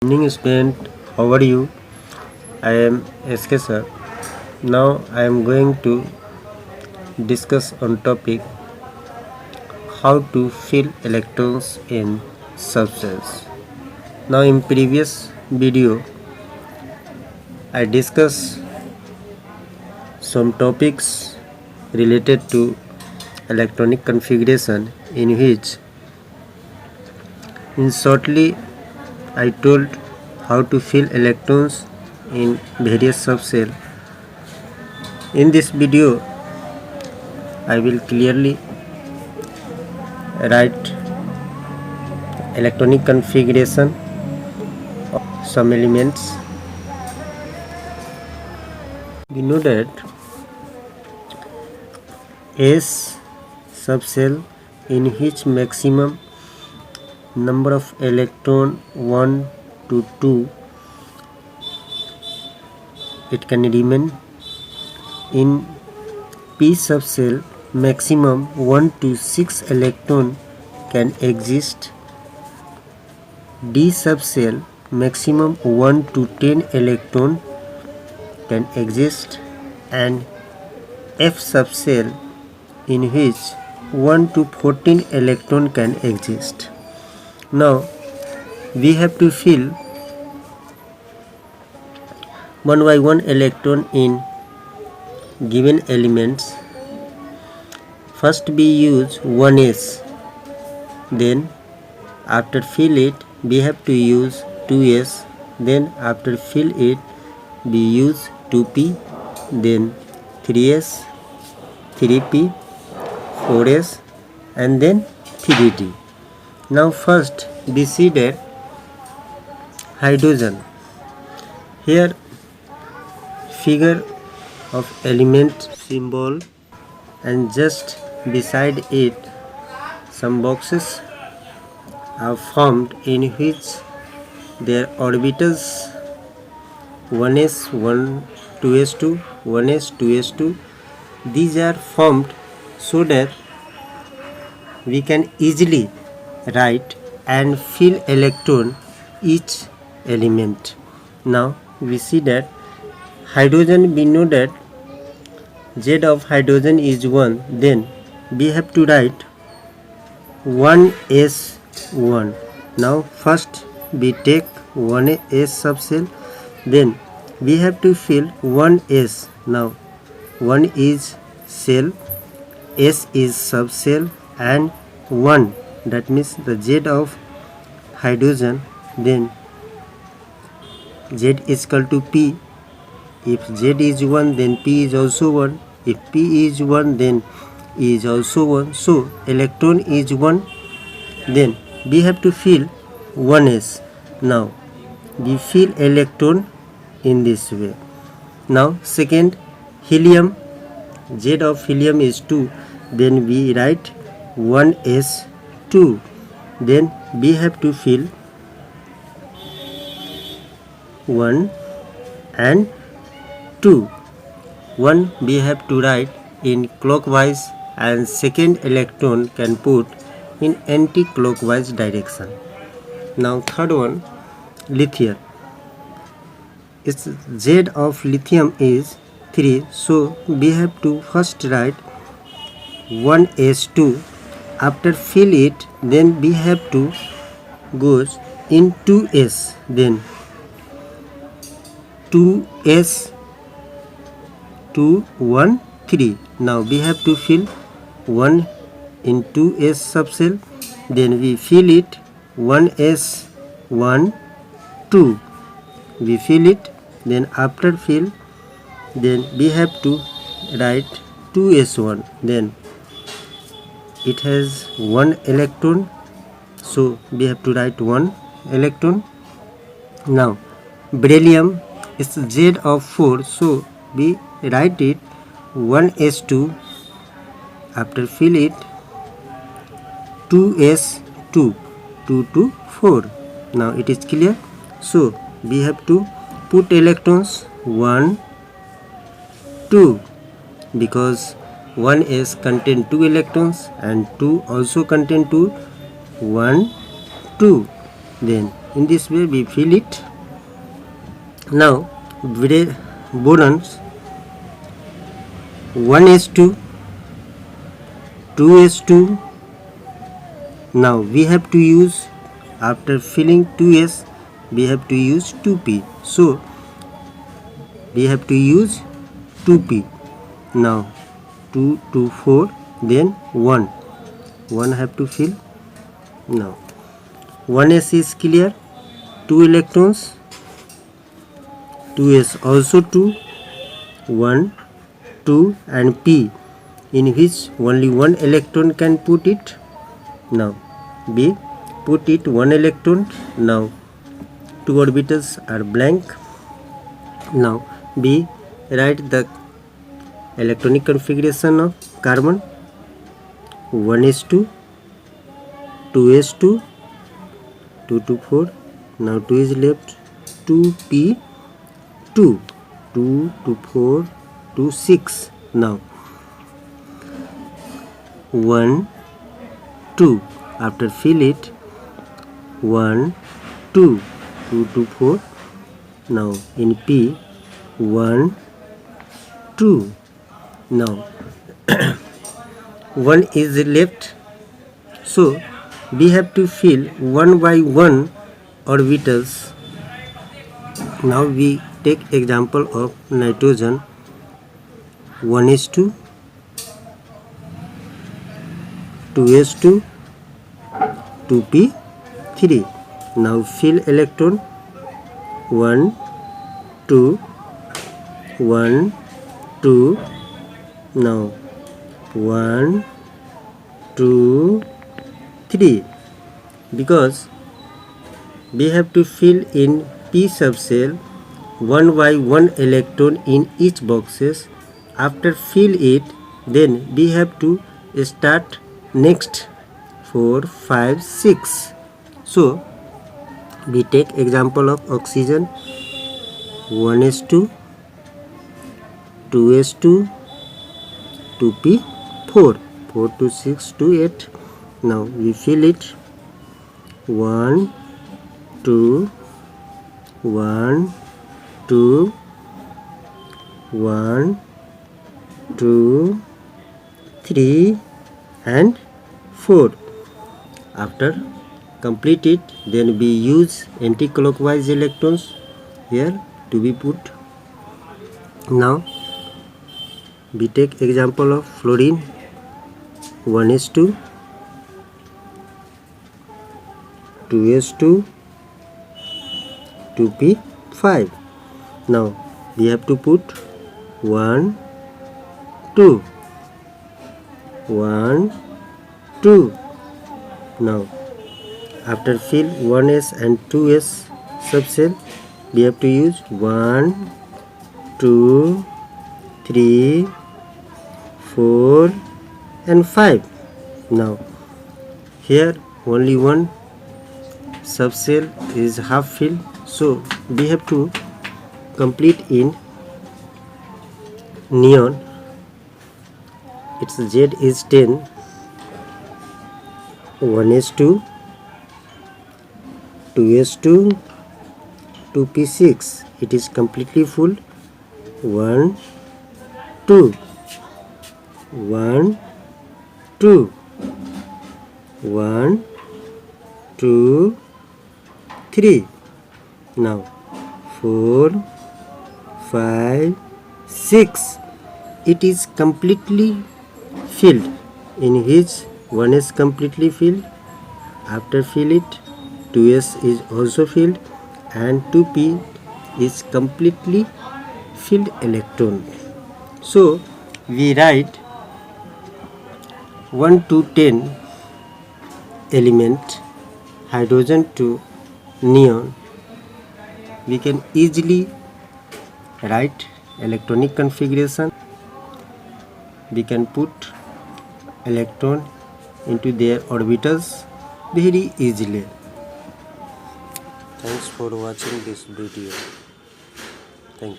Evening student, how are you? I am SK sir. Now I am going to discuss on topic how to fill electrons in subcells. Now in previous video I discussed some topics related to electronic configuration in which in shortly I told how to fill electrons in various subcells. In this video I will clearly write electronic configuration of some elements. We know that S subcell in which maximum number of electron 1 to 2 it can remain. In P subcell maximum 1 to 6 electron can exist. D subcell maximum 1 to 10 electron can exist, and F subcell in which 1 to 14 electron can exist. Now we have to fill one by one electron in given elements. First we use 1s, then after fill it we have to use 2s, then after fill it we use 2p, then 3s, 3p, 4s, and then 3d. Now first we see that hydrogen. Here figure of element symbol, and just beside it some boxes are formed in which their orbitals 1s, 1, 2s2, 1s, 2s2. These are formed so that we can easily write and fill electron each element. Now we see that hydrogen, we know that Z of hydrogen is 1, then we have to write 1s1. Now first we take 1s subcell, then we have to fill 1s. Now 1 is cell, s is subcell, and 1, that means the Z of hydrogen, then Z is equal to P. If Z is 1, then P is also 1. If P is 1, then E is also 1. So electron is 1, then we have to fill 1s. Now we fill electron in this way. Now second, helium, Z of helium is 2, then we write 1s2, then we have to fill 1 and 2. 1 we have to write in clockwise, and second electron can put in anti-clockwise direction. Now third one, lithium. Its Z of lithium is 3, so we have to first write 1s2. After fill it, then we have to goes in 2s, then 2s, 2, 1, 3. Now we have to fill 1 in 2s subcell, then we fill it 1s, 1, 2. We fill it, then after fill, then we have to write 2s1, then it has 1 electron, so we have to write 1 electron. Now beryllium is Z of 4, so we write it 1s2. After fill it 2s2, 2 to 4. Now it is clear. So we have to put electrons 1, 2, because 1s contain 2 electrons and 2 also contain 2, 1, 2. then in this way we fill it. Now bonds 1s2 2s2. Now we have to use, after filling 2s, we have to use 2p, so we have to use 2p. Now 2 to 4, then 1 have to fill. Now 1s is clear, 2 electrons, 2s also 2, 1 2 and p, in which only 1 electron can put it. Now we put it 1 electron. Now 2 orbitals are blank. Now we write the electronic configuration of carbon: 1s2 2s2 2 to 4. Now 2 is left, 2p2 2 to 4 to 6. Now 1 2, after fill it 1 2 2 to 4. Now in p 1 2. Now 1 is left, so we have to fill 1 by 1 orbitals. Now we take example of nitrogen: 1s2 2s2 2p3. Now fill electron 1 2 1 2. Now 1 2 3, because we have to fill in p subcell 1 by 1 electron in each boxes. After fill it, then we have to start next 4 5 6. So we take example of oxygen: 1s2 2s2 2p4 4 to 6 to 8. Now we fill it 1 2 1 2 1 2 3 and 4. After complete it, then we use anti-clockwise electrons here to be put. Now we take example of fluorine: 1s2 2s2 2p5. Now we have to put 1 2 1 2. Now after fill 1s and 2s subcell, we have to use 1 2 3 4 and 5. Now here only one subcell is half filled, so we have to complete in neon. Its Z is 10. 1s2 2s2 2p6. It is completely full. 1 2 1 2 1 2 3. Now 4 5 6. It is completely filled, in which 1 is completely filled. After fill it, 2s is also filled, and 2p is completely filled electron. So we write 1 to 10 element hydrogen to neon. We can easily write electronic configuration. We can put electron into their orbitals very easily. Thanks for watching this video. Thank you.